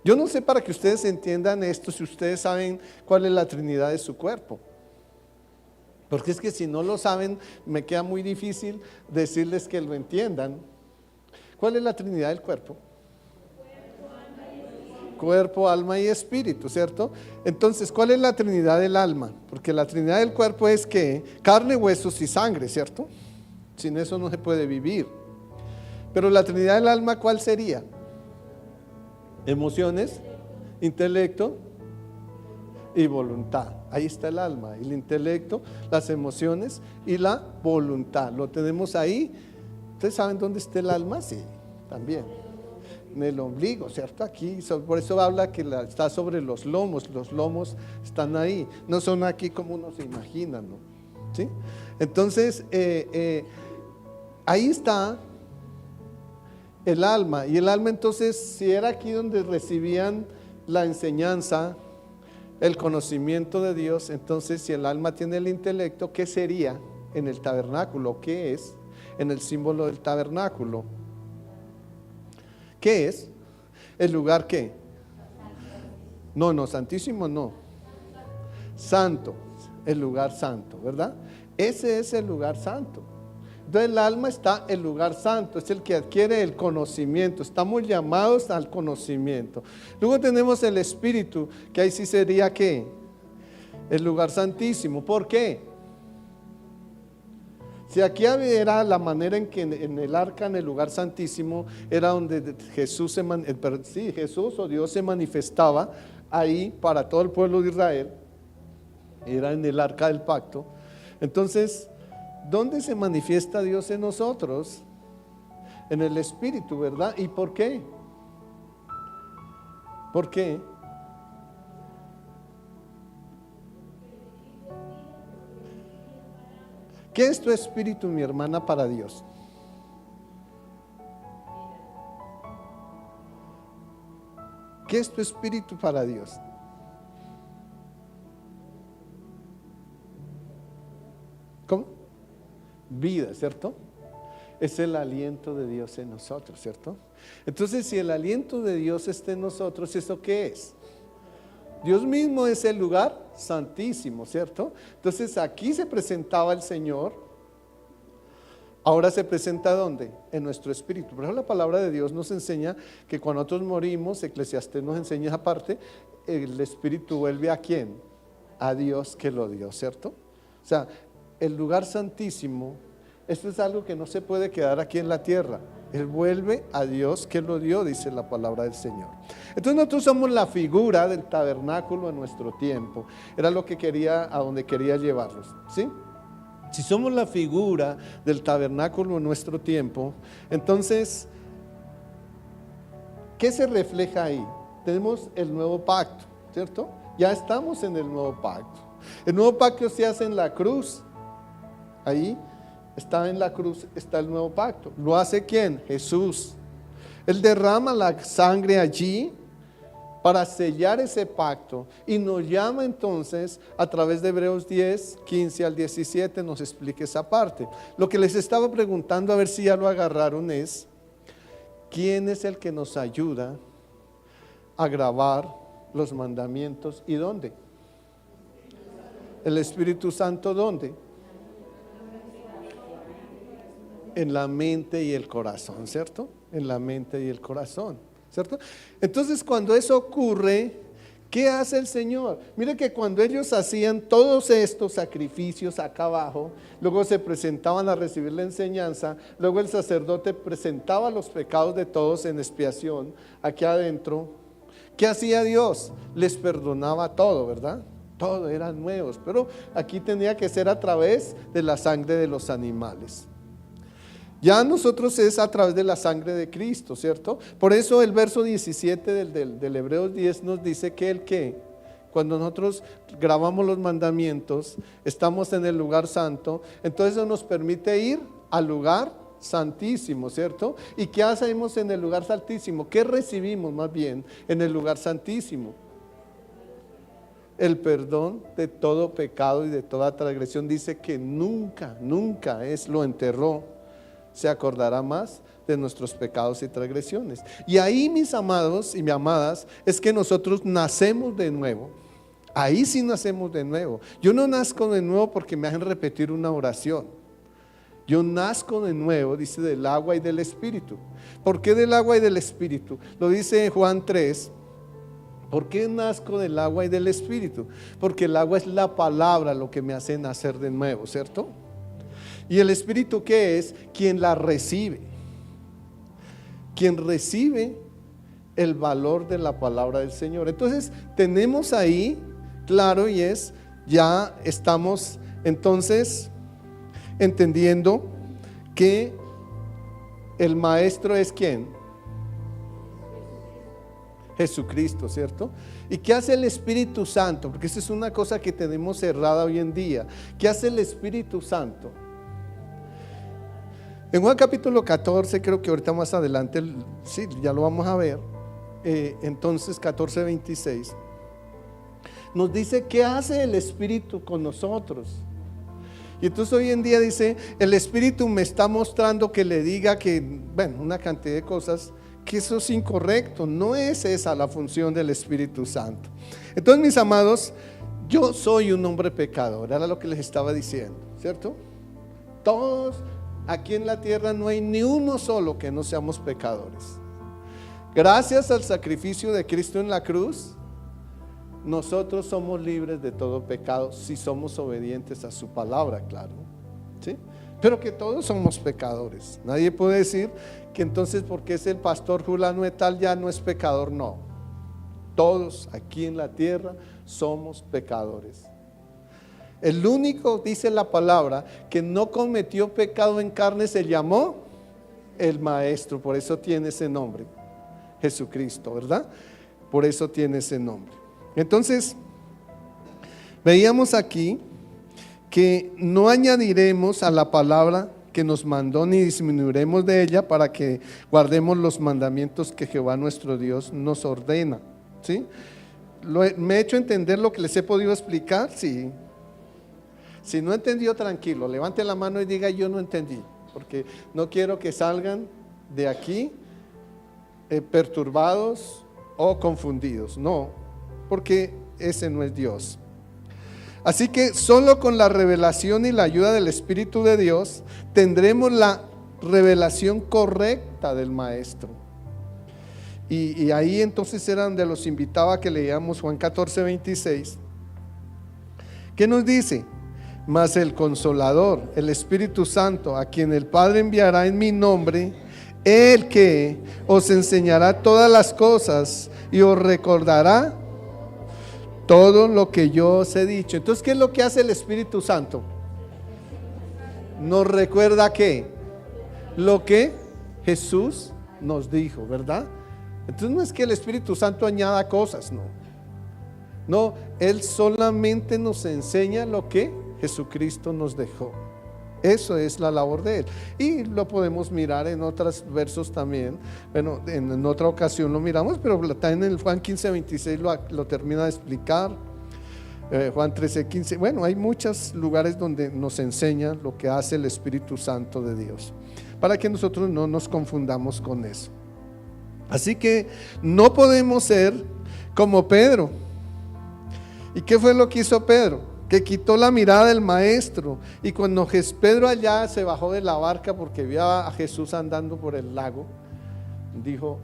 Yo no sé, para que ustedes entiendan esto, si ustedes saben cuál es la Trinidad de su cuerpo. Porque es que si no lo saben, me queda muy difícil decirles que lo entiendan. ¿Cuál es la Trinidad del cuerpo? cuerpo, alma y espíritu, ¿cierto? Entonces, ¿cuál es la Trinidad del alma? Porque la Trinidad del cuerpo es que carne, huesos y sangre, ¿cierto? Sin eso no se puede vivir. Pero la Trinidad del alma, ¿cuál sería? Emociones, intelecto y voluntad. Ahí está el alma, el intelecto, las emociones y la voluntad. Lo tenemos ahí. ¿Ustedes saben dónde está el alma? Sí, también. En el ombligo, ¿cierto? Aquí, por eso habla que está sobre los lomos están ahí, no son aquí como uno se imagina, ¿no? ¿Sí? Entonces, ahí está el alma, y el alma entonces, si era aquí donde recibían la enseñanza, el conocimiento de Dios, entonces si el alma tiene el intelecto, ¿qué sería en el tabernáculo? ¿Qué es en el símbolo del tabernáculo? ¿Qué es? ¿El lugar qué? No, santísimo no. Santo, el lugar santo, ¿verdad? Ese es el lugar santo. Entonces el alma está en el lugar santo, es el que adquiere el conocimiento. Estamos llamados al conocimiento. Luego tenemos el espíritu, que ahí sí sería ¿qué? El lugar santísimo. ¿Por qué? Si aquí era la manera en que en el arca, en el lugar santísimo, era donde Jesús o Dios se manifestaba ahí para todo el pueblo de Israel, era en el arca del pacto. Entonces, ¿dónde se manifiesta Dios en nosotros? En el espíritu, ¿verdad? ¿Y por qué? ¿Por qué? ¿Qué es tu espíritu, mi hermana, para Dios? ¿Qué es tu espíritu para Dios? ¿Cómo? Vida, ¿cierto? Es el aliento de Dios en nosotros, ¿cierto? Entonces, si el aliento de Dios está en nosotros, ¿eso qué es? Dios mismo es el lugar santísimo, ¿cierto? Entonces aquí se presentaba el Señor. Ahora se presenta ¿dónde? En nuestro espíritu. Por eso la palabra de Dios nos enseña que cuando nosotros morimos, Eclesiastés nos enseña esa parte, el espíritu vuelve ¿a quién? A Dios que lo dio, ¿cierto? O sea, el lugar santísimo, esto es algo que no se puede quedar aquí en la tierra. Él vuelve a Dios que lo dio, dice la palabra del Señor. Entonces nosotros somos la figura del tabernáculo en nuestro tiempo. Era lo que a donde quería llevarlos, ¿sí? Si somos la figura del tabernáculo en nuestro tiempo, entonces, ¿qué se refleja ahí? Tenemos el nuevo pacto, ¿cierto? Ya estamos en el nuevo pacto. El nuevo pacto se hace en la cruz. Ahí está en la cruz, está el nuevo pacto. ¿Lo hace quién? Jesús. Él derrama la sangre allí para sellar ese pacto y nos llama entonces a través de Hebreos 10, 15 al 17 nos explica esa parte. Lo que les estaba preguntando, a ver si ya lo agarraron, es ¿quién es el que nos ayuda a grabar los mandamientos y dónde? El Espíritu Santo, ¿dónde? En la mente y el corazón, ¿cierto? En la mente y el corazón, ¿cierto? Entonces cuando eso ocurre, ¿qué hace el Señor? Mire que cuando ellos hacían todos estos sacrificios acá abajo, luego se presentaban a recibir la enseñanza, luego el sacerdote presentaba los pecados de todos en expiación aquí adentro. ¿Qué hacía Dios? Les perdonaba todo, ¿verdad? Todo eran nuevos, pero aquí tenía que ser a través de la sangre de los animales. Ya nosotros es a través de la sangre de Cristo, ¿cierto? Por eso el verso 17 del Hebreos 10 nos dice que cuando nosotros grabamos los mandamientos, estamos en el lugar santo, entonces eso nos permite ir al lugar santísimo, ¿cierto? ¿Y qué hacemos en el lugar santísimo? ¿Qué recibimos más bien en el lugar santísimo? El perdón de todo pecado y de toda transgresión. Dice que nunca lo enterró. Se acordará más de nuestros pecados y transgresiones. Y ahí, mis amados y mis amadas, es que nosotros nacemos de nuevo. Ahí sí nacemos de nuevo. Yo no nazco de nuevo porque me hacen repetir una oración. Yo nazco de nuevo, dice, del agua y del Espíritu. ¿Por qué del agua y del Espíritu? Lo dice Juan 3, ¿Por qué nazco del agua y del Espíritu? Porque el agua es la palabra lo que me hace nacer de nuevo, ¿cierto? ¿Y el Espíritu qué es? Quien la recibe. Quien recibe el valor de la palabra del Señor. Entonces tenemos ahí, claro, y es, ya estamos entonces entendiendo que el maestro es ¿quién? Jesucristo, ¿cierto? ¿Y qué hace el Espíritu Santo? Porque esa es una cosa que tenemos cerrada hoy en día. ¿Qué hace el Espíritu Santo? En Juan capítulo 14, creo que ahorita más adelante, sí, ya lo vamos a ver. Entonces 14:26 nos dice qué hace el Espíritu con nosotros. Y entonces hoy en día dice, el Espíritu me está mostrando que le diga que, bueno, una cantidad de cosas, que eso es incorrecto. No es esa la función del Espíritu Santo. Entonces, mis amados, yo soy un hombre pecador, era lo que les estaba diciendo, ¿cierto? Todos aquí en la tierra no hay ni uno solo que no seamos pecadores. Gracias al sacrificio de Cristo en la cruz, nosotros somos libres de todo pecado si somos obedientes a su palabra, claro, ¿sí? Pero que todos somos pecadores. Nadie puede decir que entonces porque es el pastor fulano de tal ya no es pecador. No, todos aquí en la tierra somos pecadores. El único, dice la palabra, que no cometió pecado en carne se llamó el Maestro. Por eso tiene ese nombre, Jesucristo, ¿verdad? Por eso tiene ese nombre. Entonces, veíamos aquí que no añadiremos a la palabra que nos mandó ni disminuiremos de ella para que guardemos los mandamientos que Jehová nuestro Dios nos ordena, ¿sí? ¿Me he hecho entender lo que les he podido explicar? Sí. Si no entendió, tranquilo, levante la mano y diga yo no entendí, porque no quiero que salgan de aquí perturbados o confundidos, no, porque ese no es Dios. Así que solo con la revelación y la ayuda del Espíritu de Dios tendremos la revelación correcta del Maestro. Y ahí entonces era donde los invitaba a que leíamos Juan 14:26. ¿Qué nos dice? Mas el Consolador, el Espíritu Santo, a quien el Padre enviará en mi nombre, el que os enseñará todas las cosas y os recordará todo lo que yo os he dicho. Entonces, ¿qué es lo que hace el Espíritu Santo? Nos recuerda ¿qué? Lo que Jesús nos dijo, ¿verdad? Entonces no es que el Espíritu Santo añada cosas, no. No, Él solamente nos enseña lo que Jesucristo nos dejó. Eso es la labor de Él. Y lo podemos mirar en otros versos también. Bueno, en otra ocasión lo miramos, pero también en el Juan 15:26 lo termina de explicar. Juan 13:15. Bueno, hay muchos lugares donde nos enseña lo que hace el Espíritu Santo de Dios, para que nosotros no nos confundamos con eso. Así que no podemos ser como Pedro. ¿Y qué fue lo que hizo Pedro? Que quitó la mirada del Maestro. Y cuando Pedro allá se bajó de la barca porque vio a Jesús andando por el lago, dijo: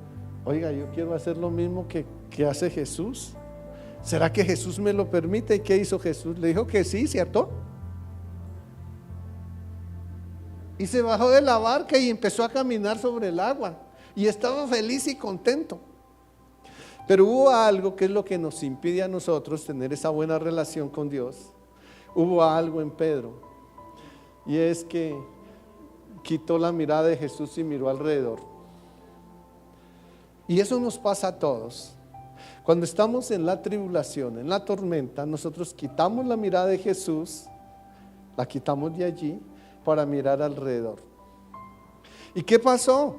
oiga, yo quiero hacer lo mismo que hace Jesús. ¿Será que Jesús me lo permite? ¿Y qué hizo Jesús? Le dijo que sí, ¿cierto? Y se bajó de la barca y empezó a caminar sobre el agua. Y estaba feliz y contento. Pero hubo algo que es lo que nos impide a nosotros tener esa buena relación con Dios. Hubo algo en Pedro, y es que quitó la mirada de Jesús y miró alrededor. Y eso nos pasa a todos. Cuando estamos en la tribulación, en la tormenta, nosotros quitamos la mirada de Jesús, la quitamos de allí para mirar alrededor. ¿Y qué pasó?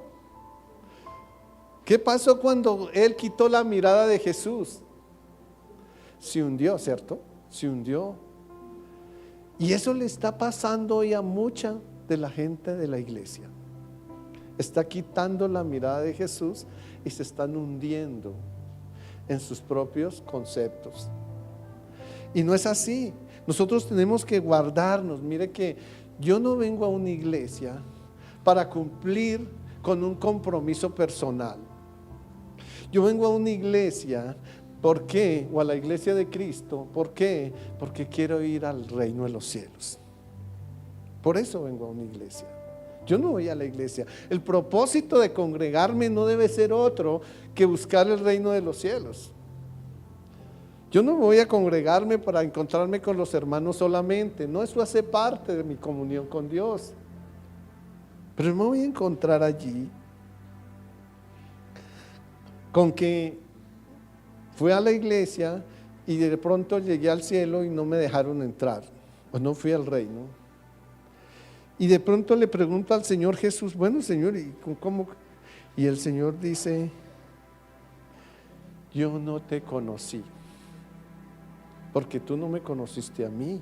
¿Qué pasó cuando él quitó la mirada de Jesús? Se hundió, ¿cierto? Se hundió. Y eso le está pasando hoy a mucha de la gente de la iglesia. Está quitando la mirada de Jesús y se están hundiendo en sus propios conceptos. Y no es así. Nosotros tenemos que guardarnos. Mire que yo no vengo a una iglesia para cumplir con un compromiso personal. Yo vengo a una iglesia ¿Por qué? O a la iglesia de Cristo. ¿Por qué? Porque quiero ir al reino de los cielos. Por eso vengo a una iglesia. Yo no voy a la iglesia. El propósito de congregarme no debe ser otro que buscar el reino de los cielos. Yo no voy a congregarme para encontrarme con los hermanos solamente. No, eso hace parte de mi comunión con Dios. Pero me voy a encontrar allí con que fui a la iglesia y de pronto llegué al cielo y no me dejaron entrar, o no fui al reino. Y de pronto le pregunto al Señor Jesús, bueno Señor, ¿y cómo? Y el Señor dice, yo no te conocí, porque tú no me conociste a mí.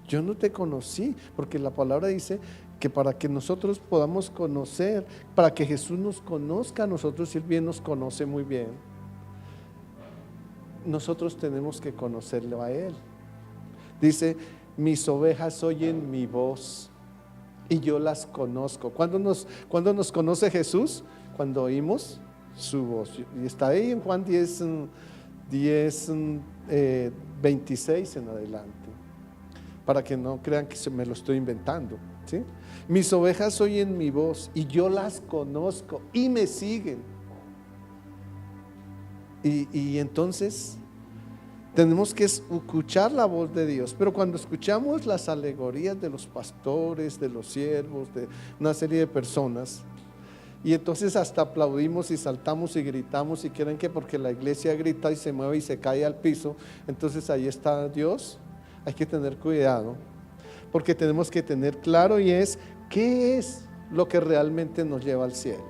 Yo no te conocí, porque la palabra dice que para que nosotros podamos conocer, para que Jesús nos conozca a nosotros, y Él bien nos conoce muy bien, nosotros tenemos que conocerlo a Él. Dice, mis ovejas oyen mi voz y yo las conozco. ¿Cuándo nos conoce Jesús? Cuando oímos su voz. Y está ahí en Juan 26 en adelante, para que no crean que se me lo estoy inventando, ¿sí? Mis ovejas oyen mi voz y yo las conozco y me siguen. Y entonces tenemos que escuchar la voz de Dios. Pero cuando escuchamos las alegorías de los pastores, de los siervos, de una serie de personas, y entonces hasta aplaudimos y saltamos y gritamos, y creen que porque la iglesia grita y se mueve y se cae al piso, entonces ahí está Dios. Hay que tener cuidado, porque tenemos que tener claro, y es ¿qué es lo que realmente nos lleva al cielo?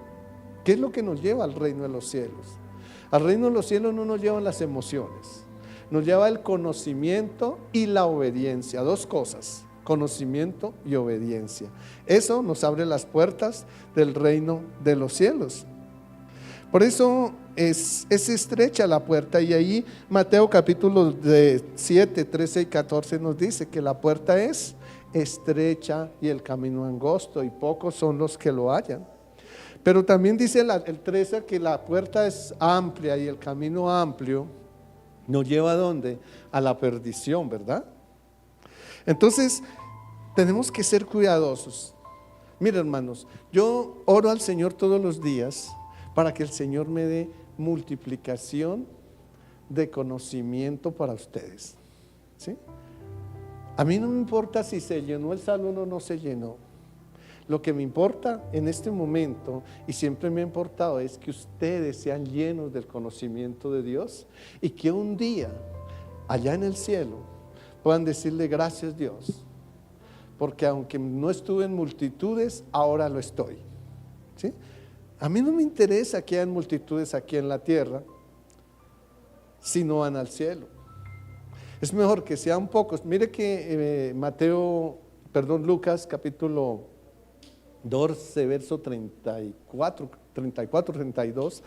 ¿Qué es lo que nos lleva al reino de los cielos? Al reino de los cielos no nos llevan las emociones, nos lleva el conocimiento y la obediencia. Dos cosas: conocimiento y obediencia. Eso nos abre las puertas del reino de los cielos. Por eso es estrecha la puerta, y ahí Mateo capítulo 7, 13 y 14 nos dice que la puerta es estrecha y el camino angosto, y pocos son los que lo hallan. Pero también dice el 13 que la puerta es amplia y el camino amplio nos lleva ¿a dónde? A la perdición, ¿verdad? Entonces tenemos que ser cuidadosos. Mira, hermanos, yo oro al Señor todos los días para que el Señor me dé multiplicación de conocimiento para ustedes, ¿sí? A mí no me importa si se llenó el salón o no se llenó. Lo que me importa en este momento, y siempre me ha importado, es que ustedes sean llenos del conocimiento de Dios, y que un día allá en el cielo puedan decirle gracias Dios, porque aunque no estuve en multitudes, ahora lo estoy, ¿sí? A mí no me interesa que hayan multitudes aquí en la tierra si no van al cielo. Es mejor que sean pocos. Mire que Lucas capítulo 12, verso 34, 32,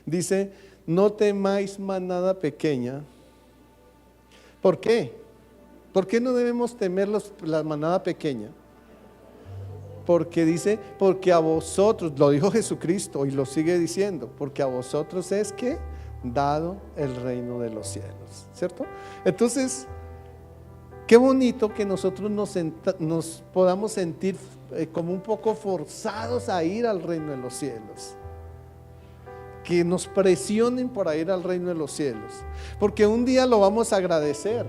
dice, no temáis manada pequeña. ¿Por qué? ¿Por qué no debemos temer la manada pequeña? Porque dice, porque a vosotros, lo dijo Jesucristo y lo sigue diciendo, porque a vosotros es que dado el reino de los cielos, ¿cierto? Entonces, qué bonito que nosotros nos podamos sentir como un poco forzados a ir al reino de los cielos, que nos presionen para ir al reino de los cielos, porque un día lo vamos a agradecer,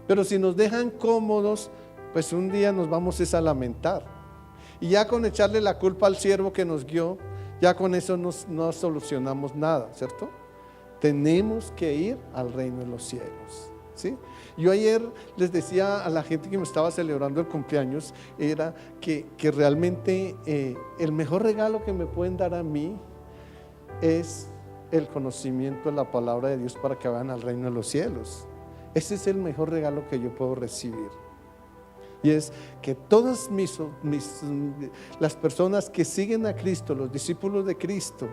pero si nos dejan cómodos, pues un día nos vamos a lamentar. Y ya con echarle la culpa al siervo que nos guió, ya con eso no solucionamos nada, ¿cierto? Tenemos que ir al reino de los cielos, ¿sí? Yo ayer les decía a la gente que me estaba celebrando el cumpleaños, era que realmente el mejor regalo que me pueden dar a mí es el conocimiento de la palabra de Dios para que vayan al reino de los cielos. Ese es el mejor regalo que yo puedo recibir. Y es que todas las personas que siguen a Cristo, los discípulos de Cristo,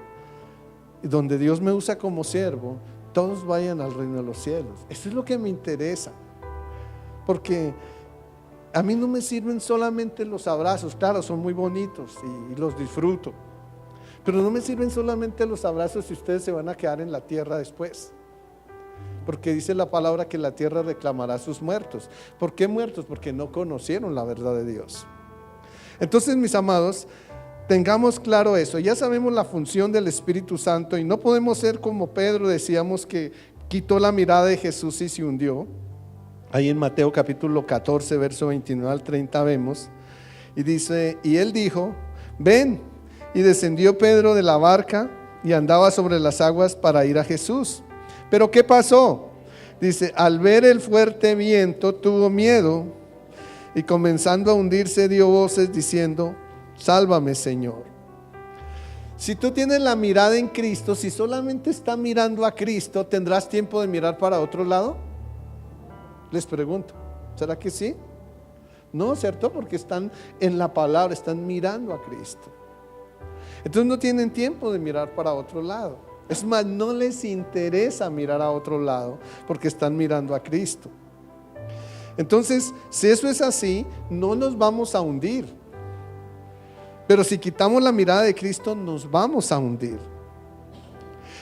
donde Dios me usa como siervo, todos vayan al reino de los cielos. Eso es lo que me interesa, porque a mí no me sirven solamente los abrazos. Claro, son muy bonitos y los disfruto, pero no me sirven solamente los abrazos si ustedes se van a quedar en la tierra después. porque dice la palabra que la tierra reclamará a sus muertos. ¿Por qué muertos? Porque no conocieron la verdad de Dios. Entonces, mis amados, tengamos claro eso. Ya sabemos la función del Espíritu Santo y no podemos ser como Pedro, decíamos, que quitó la mirada de Jesús y se hundió. Ahí en Mateo capítulo 14, verso 29 al 30 vemos, y dice, y él dijo, ven, y descendió Pedro de la barca y andaba sobre las aguas para ir a Jesús. Pero ¿qué pasó? Dice, al ver el fuerte viento tuvo miedo y comenzando a hundirse dio voces diciendo, sálvame, Señor. Si tú tienes la mirada en Cristo, si solamente estás mirando a Cristo, ¿tendrás tiempo de mirar para otro lado? Les pregunto, ¿será que sí? No, ¿cierto? Porque están en la palabra, están mirando a Cristo. Entonces no tienen tiempo de mirar para otro lado. Es más, no les interesa mirar a otro lado porque están mirando a Cristo. Entonces, si eso es así, no nos vamos a hundir. Pero si quitamos la mirada de Cristo, nos vamos a hundir.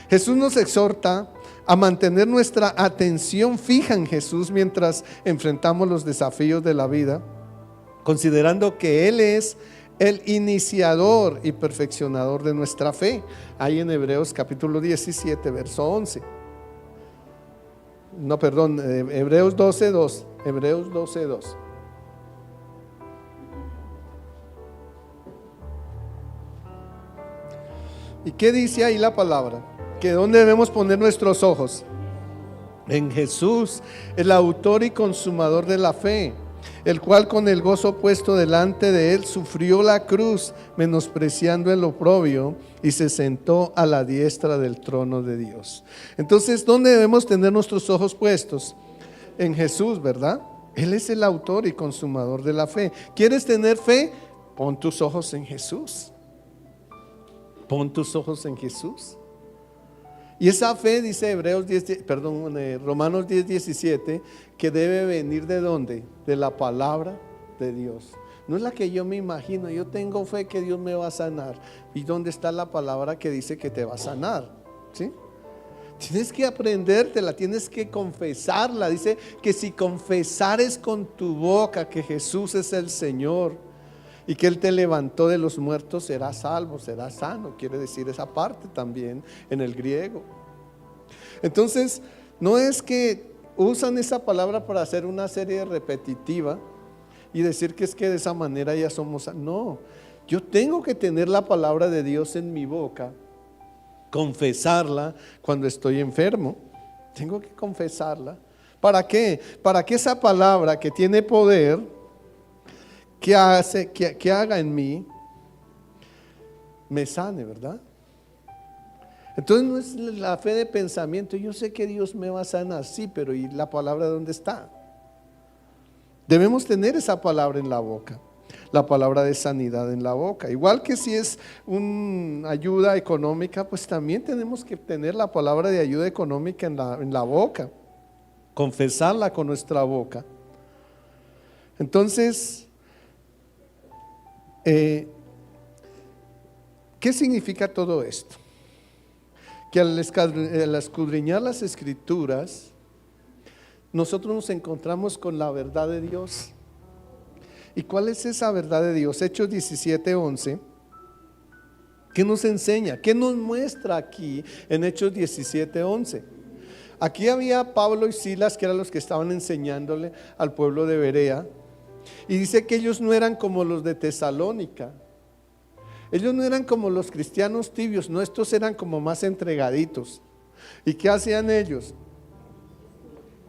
Jesús nos exhorta a mantener nuestra atención fija en Jesús mientras enfrentamos los desafíos de la vida, considerando que Él es el iniciador y perfeccionador de nuestra fe. Ahí en Hebreos capítulo 17, verso 11. No, perdón, Hebreos 12:2. Hebreos 12:2. ¿Y qué dice ahí la palabra? Que ¿dónde debemos poner nuestros ojos? En Jesús, el autor y consumador de la fe, el cual con el gozo puesto delante de él sufrió la cruz, menospreciando el oprobio, y se sentó a la diestra del trono de Dios. Entonces, ¿dónde debemos tener nuestros ojos puestos? En Jesús, ¿verdad? Él es el autor y consumador de la fe. ¿Quieres tener fe? Pon tus ojos en Jesús. Pon tus ojos en Jesús. Y esa fe, dice Romanos 10:17, que debe venir ¿de dónde? De la palabra de Dios. No es la que yo me imagino. Yo tengo fe que Dios me va a sanar. ¿Y dónde está la palabra que dice que te va a sanar? ¿Sí? Tienes que aprendértela, tienes que confesarla. Dice que si confesares con tu boca que Jesús es el Señor y que Él te levantó de los muertos, serás salvo, serás sano. Quiere decir esa parte también en el griego. Entonces, no es que usan esa palabra para hacer una serie repetitiva y decir que es que de esa manera ya somos. No, yo tengo que tener la palabra de Dios en mi boca, confesarla cuando estoy enfermo. Tengo que confesarla. ¿Para qué? Para que esa palabra que tiene poder, que haga en mí, me sane, ¿verdad? Entonces no es la fe de pensamiento. Yo sé que Dios me va a sanar, sí, pero ¿y la palabra dónde está? Debemos tener esa palabra en la boca, la palabra de sanidad en la boca. Igual que si es una ayuda económica, pues también tenemos que tener la palabra de ayuda económica en la boca, confesarla con nuestra boca. Entonces, ¿qué significa todo esto? Que al escudriñar las Escrituras, nosotros nos encontramos con la verdad de Dios. ¿Y cuál es esa verdad de Dios? Hechos 17:11. ¿Qué nos enseña? ¿Qué nos muestra aquí en Hechos 17:11? Aquí había Pablo y Silas, que eran los que estaban enseñándole al pueblo de Berea, y dice que ellos no eran como los de Tesalónica. Ellos no eran como los cristianos tibios, no, estos eran como más entregaditos. ¿Y qué hacían ellos?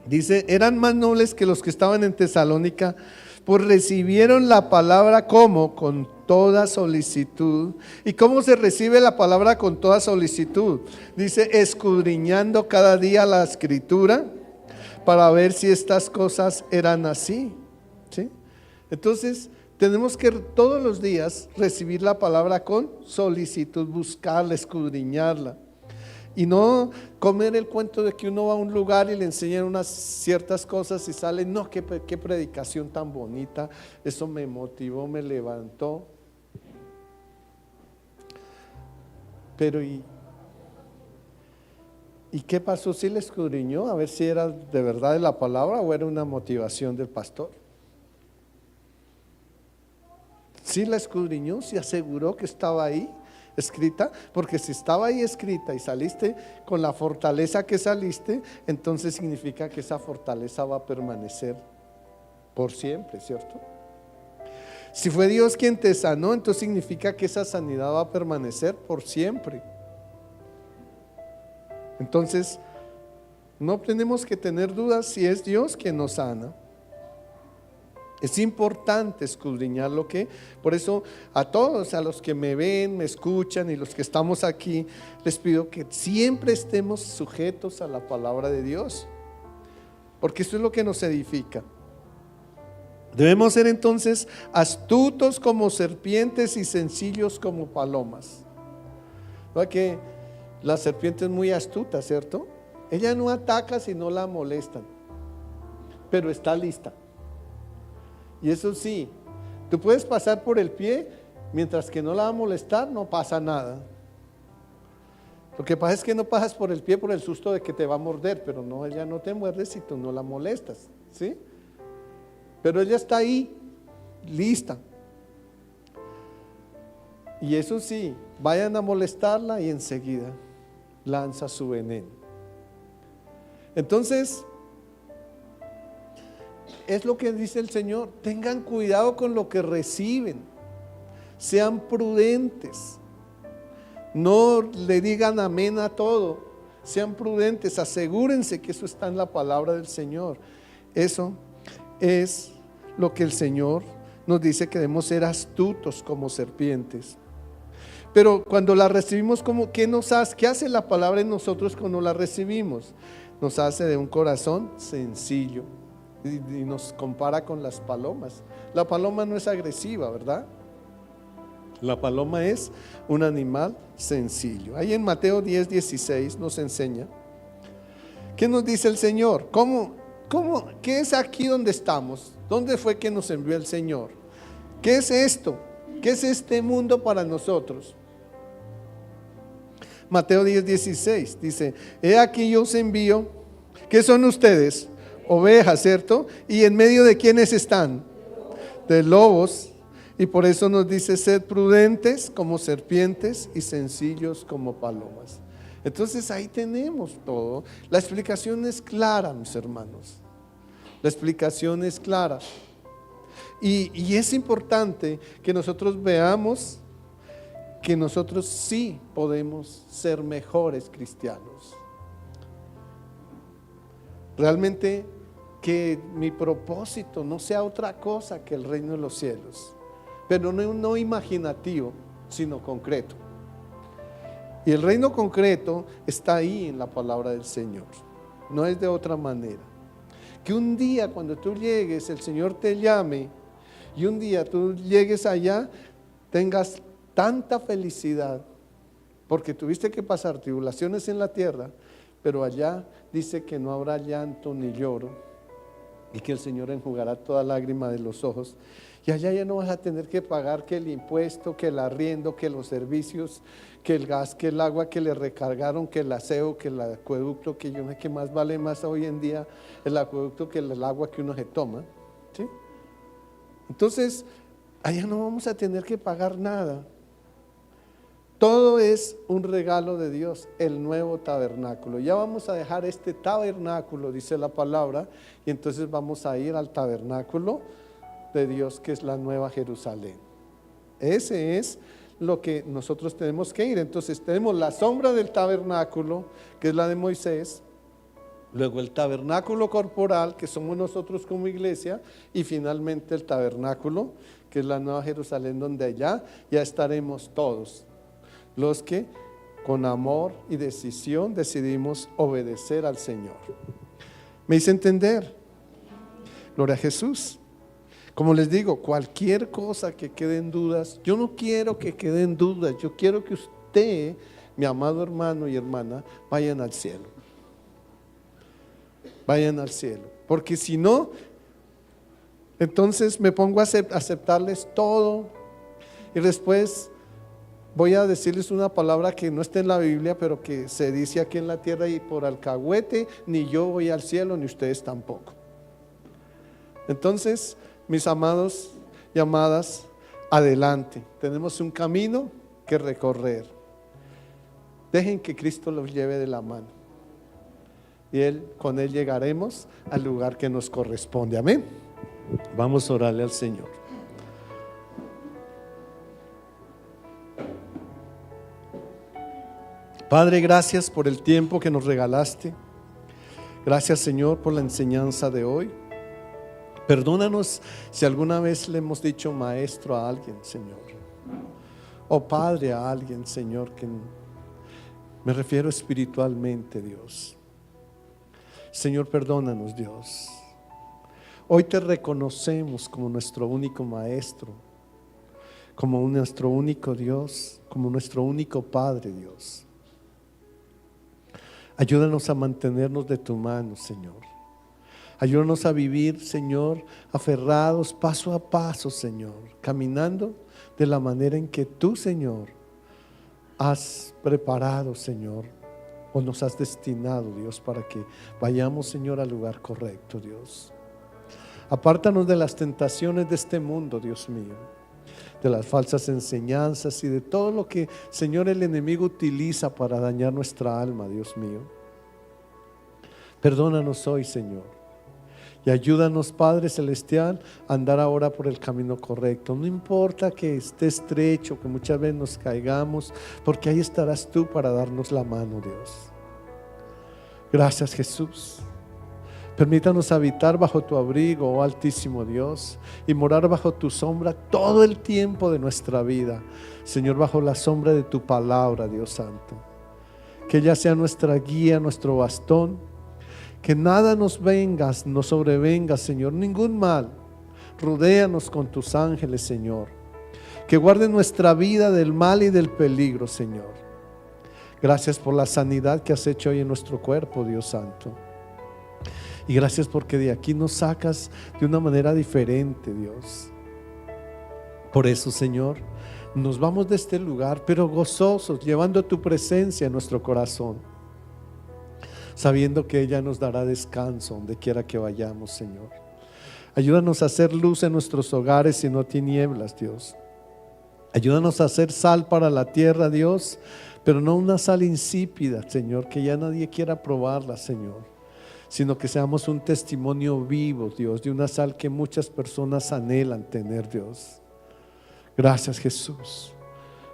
Dice, eran más nobles que los que estaban en Tesalónica, pues recibieron la palabra como con toda solicitud. ¿Y cómo se recibe la palabra con toda solicitud? Dice, escudriñando cada día la Escritura para ver si estas cosas eran así. ¿Sí? Entonces, tenemos que todos los días recibir la palabra con solicitud, buscarla, escudriñarla. Y no comer el cuento de que uno va a un lugar y le enseñan unas ciertas cosas y sale, no, qué predicación tan bonita, eso me motivó, me levantó. Pero ¿y ¿Y qué pasó? ¿Sí le escudriñó a ver si era de verdad de la palabra o era una motivación del pastor? ¿Sí la escudriñó? ¿Se aseguró que estaba ahí escrita? Porque si estaba ahí escrita y saliste con la fortaleza que saliste, entonces significa que esa fortaleza va a permanecer por siempre, ¿cierto? Si fue Dios quien te sanó, entonces significa que esa sanidad va a permanecer por siempre. Entonces, no tenemos que tener dudas si es Dios quien nos sana. Es importante escudriñar lo que, por eso a todos, a los que me ven, me escuchan y los que estamos aquí, les pido que siempre estemos sujetos a la palabra de Dios, porque eso es lo que nos edifica. Debemos ser entonces astutos como serpientes y sencillos como palomas. ¿No? Que la serpiente es muy astuta, ¿cierto? Ella no ataca si no la molestan, pero está lista. Y eso sí, tú puedes pasar por el pie, mientras que no la va a molestar, no pasa nada. Lo que pasa es que no pasas por el pie por el susto de que te va a morder, pero no, ella no te muerde si tú no la molestas, ¿sí? Pero ella está ahí, lista. Y eso sí, vayan a molestarla y enseguida lanza su veneno. Entonces, es lo que dice el Señor: tengan cuidado con lo que reciben, sean prudentes, no le digan amén a todo, sean prudentes, asegúrense que eso está en la palabra del Señor. Eso es lo que el Señor nos dice, que debemos ser astutos como serpientes. Pero cuando la recibimos, ¿qué hace la palabra en nosotros cuando la recibimos? Nos hace de un corazón sencillo y nos compara con las palomas. La paloma no es agresiva, ¿verdad? La paloma es un animal sencillo. Ahí en Mateo 10:16 nos enseña. ¿Qué nos dice el Señor? ¿Qué es aquí donde estamos? ¿Dónde fue que nos envió el Señor? ¿Qué es esto? ¿Qué es este mundo para nosotros? Mateo 10:16 dice: he aquí yo os envío. ¿Qué son ustedes? Ovejas, ¿cierto? ¿Y en medio de quiénes están? De lobos. Y por eso nos dice: sed prudentes como serpientes y sencillos como palomas. Entonces ahí tenemos todo. La explicación es clara, mis hermanos. La explicación es clara. Y es importante que nosotros veamos que nosotros sí podemos ser mejores cristianos. Realmente que mi propósito no sea otra cosa que el reino de los cielos, pero no imaginativo, sino concreto. Y el reino concreto está ahí en la palabra del Señor, no es de otra manera. Que un día cuando tú llegues, el Señor te llame y un día tú llegues allá, tengas tanta felicidad, porque tuviste que pasar tribulaciones en la tierra, pero allá dice que no habrá llanto ni lloro, y que el Señor enjugará toda lágrima de los ojos. Y allá ya no vas a tener que pagar que el impuesto, que el arriendo, que los servicios, que el gas, que el agua que le recargaron, que el aseo, que el acueducto, que yo no sé qué más vale más hoy en día el acueducto que el agua que uno se toma, ¿sí? Entonces, allá no vamos a tener que pagar nada. Todo es un regalo de Dios, el nuevo tabernáculo. Ya vamos a dejar este tabernáculo, dice la palabra, y entonces vamos a ir al tabernáculo de Dios, que es la nueva Jerusalén. Ese es lo que nosotros tenemos que ir. Entonces tenemos la sombra del tabernáculo, que es la de Moisés, luego el tabernáculo corporal, que somos nosotros como iglesia, y finalmente el tabernáculo, que es la nueva Jerusalén, donde allá ya estaremos todos los que con amor y decisión decidimos obedecer al Señor. ¿Me hice entender? Gloria a Jesús. Como les digo, cualquier cosa que quede en dudas, yo no quiero que quede en dudas, yo quiero que usted, mi amado hermano y hermana, vayan al cielo. Vayan al cielo. Porque si no, entonces me pongo a aceptarles todo y después Voy a decirles una palabra que no está en la Biblia, pero que se dice aquí en la tierra, y por alcahuete ni yo voy al cielo, ni ustedes tampoco. Entonces, mis amados y amadas, adelante, tenemos un camino que recorrer. Dejen que Cristo los lleve de la mano, y con Él llegaremos al lugar que nos corresponde. Amén. Vamos a orarle al Señor. Padre, gracias por el tiempo que nos regalaste. Gracias, Señor, por la enseñanza de hoy. Perdónanos si alguna vez le hemos dicho maestro a alguien, Señor, o padre a alguien, Señor, que me refiero espiritualmente, Dios. Señor, perdónanos, Dios. Hoy te reconocemos como nuestro único maestro, como nuestro único Dios, como nuestro único Padre, Dios. Ayúdanos a mantenernos de tu mano, Señor. Ayúdanos a vivir, Señor, aferrados paso a paso, Señor, caminando de la manera en que tú, Señor, has preparado, Señor, o nos has destinado, Dios, para que vayamos, Señor, al lugar correcto, Dios. Apártanos de las tentaciones de este mundo, Dios mío, de las falsas enseñanzas y de todo lo que, Señor, el enemigo utiliza para dañar nuestra alma, Dios mío. Perdónanos hoy, Señor, y ayúdanos, Padre Celestial, a andar ahora por el camino correcto. No importa que esté estrecho, que muchas veces nos caigamos, porque ahí estarás tú para darnos la mano, Dios. Gracias, Jesús. Permítanos habitar bajo tu abrigo, oh Altísimo Dios, y morar bajo tu sombra todo el tiempo de nuestra vida, Señor, bajo la sombra de tu palabra, Dios Santo. Que ella sea nuestra guía, nuestro bastón. Que nada nos sobrevenga, Señor, ningún mal. Rodéanos con tus ángeles, Señor. Que guarden nuestra vida del mal y del peligro, Señor. Gracias por la sanidad que has hecho hoy en nuestro cuerpo, Dios Santo. Y gracias porque de aquí nos sacas de una manera diferente, Dios. Por eso, Señor, nos vamos de este lugar, pero gozosos, llevando tu presencia en nuestro corazón, sabiendo que ella nos dará descanso donde quiera que vayamos, Señor. Ayúdanos a hacer luz en nuestros hogares y no tinieblas, Dios. Ayúdanos a hacer sal para la tierra, Dios, pero no una sal insípida, Señor, que ya nadie quiera probarla, Señor, sino que seamos un testimonio vivo, Dios, de una sal que muchas personas anhelan tener, Dios. Gracias, Jesús.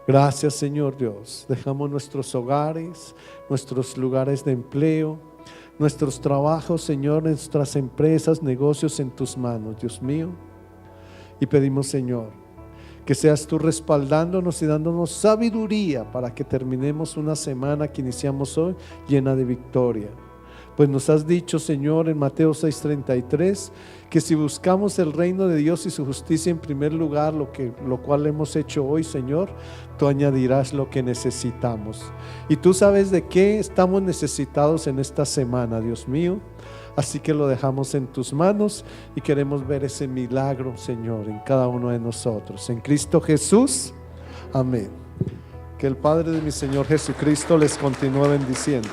Gracias, Señor Dios. Dejamos nuestros hogares, nuestros lugares de empleo, nuestros trabajos, Señor, nuestras empresas, negocios en tus manos, Dios mío. Y pedimos, Señor, que seas tú respaldándonos y dándonos sabiduría para que terminemos una semana que iniciamos hoy llena de victoria. Pues nos has dicho, Señor, en Mateo 6:33, que si buscamos el reino de Dios y su justicia en primer lugar, lo cual hemos hecho hoy, Señor, tú añadirás lo que necesitamos. Y tú sabes de qué estamos necesitados en esta semana, Dios mío. Así que lo dejamos en tus manos y queremos ver ese milagro, Señor, en cada uno de nosotros. En Cristo Jesús, amén. Que el Padre de mi Señor Jesucristo les continúe bendiciendo.